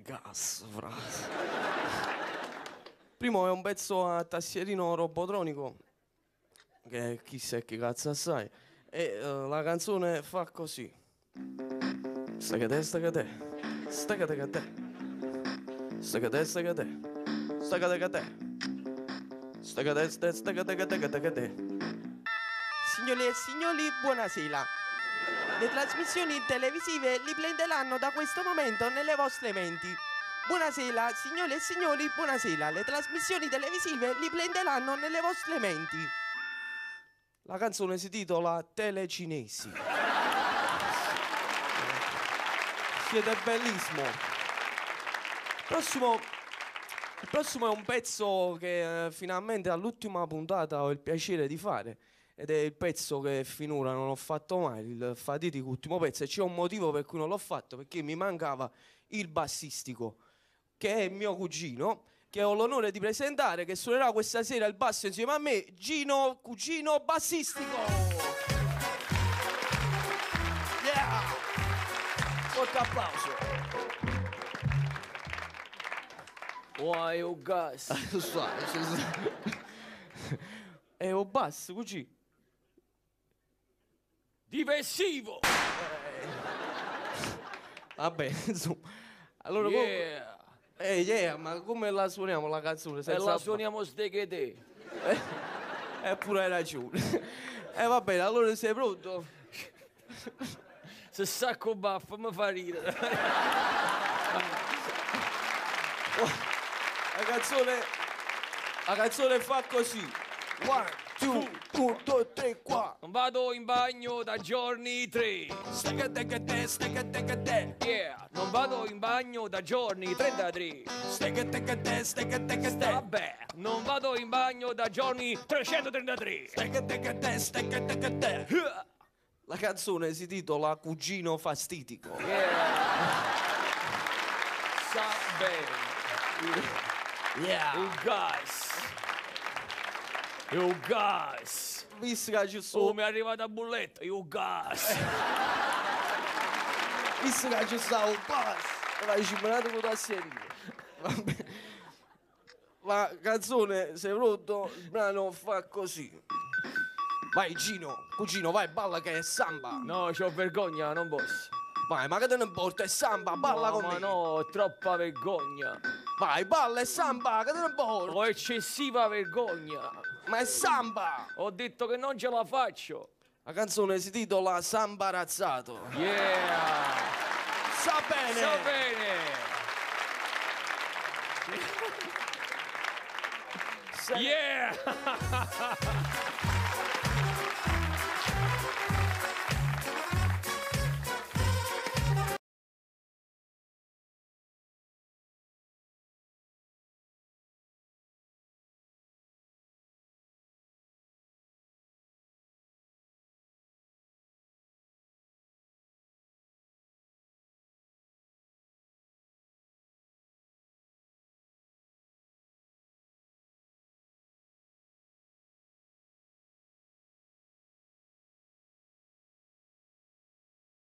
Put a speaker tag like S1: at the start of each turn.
S1: Gas, frase. Primo è un pezzo a tastierino robotronico, che chissà che cazzo sai. E la canzone fa così. Stacate, stacate. Stacate, stacate. Stacate, stacate. Stacate, stacate. Stacate, stacate, stacate. Signore e signori, buonasera. Le trasmissioni televisive li prenderanno da questo momento nelle vostre menti. Buonasera, signore e signori, buonasera. Le trasmissioni televisive li prenderanno nelle vostre menti. La canzone si intitola Telecinesi. Siete bellissimo. Il prossimo è un pezzo che finalmente all'ultima puntata ho il piacere di fare. Ed è il pezzo che finora non ho fatto mai, il fatidico ultimo pezzo. E c'è un motivo per cui non l'ho fatto, perché mi mancava il bassistico, che è mio cugino, che ho l'onore di presentare, che suonerà questa sera il basso insieme a me, Gino, cugino bassistico. Yeah! Forte applauso.
S2: Uai, o gas.
S1: È un basso, cugino.
S2: Diversivo!
S1: Vabbè, insomma. Allora,
S2: Yeah!
S1: yeah, ma come la suoniamo la canzone?
S2: E la suoniamo steghe.
S1: Eppure hai ragione. Va bene, allora sei pronto?
S2: Se sacco baffo mi fa ridere.
S1: La canzone fa così. 1, 2, 3, 4.
S2: Non vado in bagno da giorni 3.
S1: Stecate, stecate.
S2: Yeah! Non vado in bagno da giorni 33.
S1: Stecate.
S2: Vabbè, non vado in bagno da giorni 333.
S1: Stecate. La canzone si intitola Cugino fastidico.
S2: Yeah! Sa bene.
S1: Yeah.
S2: Il gas.
S1: Visto che ci
S2: Oh,
S1: sono.
S2: mi è arrivata bulletta. Il gas.
S1: Visto che ci sta un pass. Vai cimbrato con tassierino. Vabbè. La canzone, sei pronto? Il brano fa così. Vai Gino, cugino, vai, balla che è samba.
S2: No, c'ho vergogna, non posso.
S1: Vai, ma che te ne importa, è samba, balla con
S2: ma
S1: me.
S2: no, ho troppa vergogna.
S1: Vai, balla, è samba, che te ne importa.
S2: Ho eccessiva vergogna.
S1: Ma è samba.
S2: Ho detto che non ce la faccio.
S1: La canzone si intitola Samba Razzato.
S2: Yeah!
S1: Sa bene.
S2: Sta bene! Yeah!